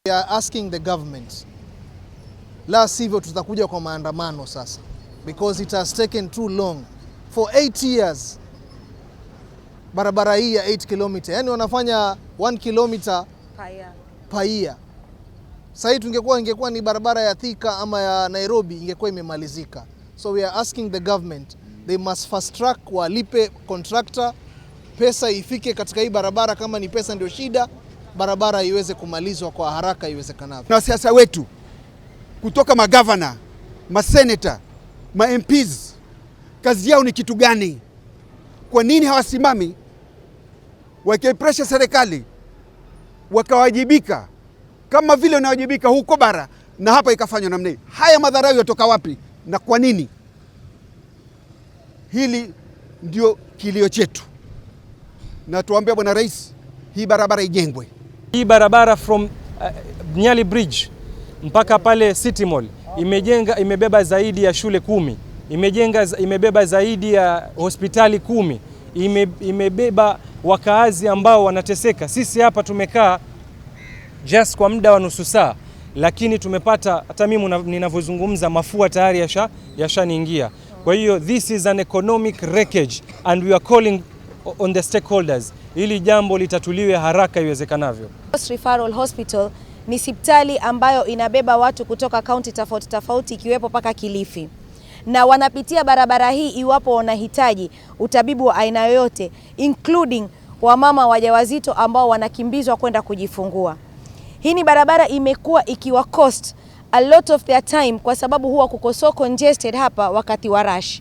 We are asking the government, la sivyo tutakuja kwa maandamano sasa, because it has taken too long. For 8 years barabara hii ya 8 km, yani wanafanya 1 km per year. Sasa ingekuwa ni barabara ya Thika ama ya Nairobi ingekuwa imemalizika. So we are asking the government, they must fast track, walipe contractor, pesa ifike katika hii barabara. Kama ni pesa ndio shida, barabara iweze kumalizwa kwa haraka iwezekanavyo. Na siasa wetu kutoka magavana, maseneta, MPs, kazi yao ni kitu gani? Kwa nini hawasimami wakipresha serikali wakawajibika kama vile wanawajibika huko bara na hapa ikafanywa namna hii? Haya madharau yatoka wapi na kwa nini? Hili ndio kilio chetu, na tuambie Bwana Rais, hii barabara ijengwe. Hii barabara from Nyali Bridge mpaka pale City Mall imebeba zaidi ya shule 10, imebeba zaidi ya hospitali 10, imebeba wakaazi ambao wanateseka. Sisi hapa tumekaa just kwa muda wa nusu saa, lakini tumepata, hata mimi ninavyozungumza mafua tayari yashaniingia. Kwa hiyo this is an economic wreckage and we are calling on the stakeholders ili jambo litatuliwe haraka iwezekanavyo. Coast Referral Hospital ni hospitali ambayo inabeba watu kutoka kaunti tofauti tofauti ikiwepo paka Kilifi, na wanapitia barabara hii iwapo wanahitaji utabibu wa aina yoyote, including wamama wajawazito ambao wanakimbizwa kwenda kujifungua. Hii ni barabara imekuwa ikiwa cost a lot of their time kwa sababu huwa kuko so congested hapa wakati wa rush.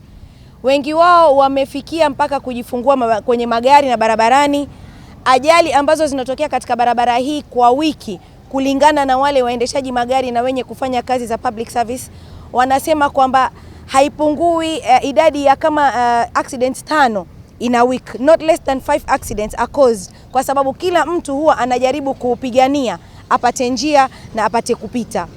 Wengi wao wamefikia mpaka kujifungua kwenye magari na barabarani. Ajali ambazo zinatokea katika barabara hii kwa wiki, kulingana na wale waendeshaji magari na wenye kufanya kazi za public service, wanasema kwamba haipungui idadi ya kama accidents 5 in a week. Not less than 5 accidents are caused, kwa sababu kila mtu huwa anajaribu kupigania apate njia na apate kupita.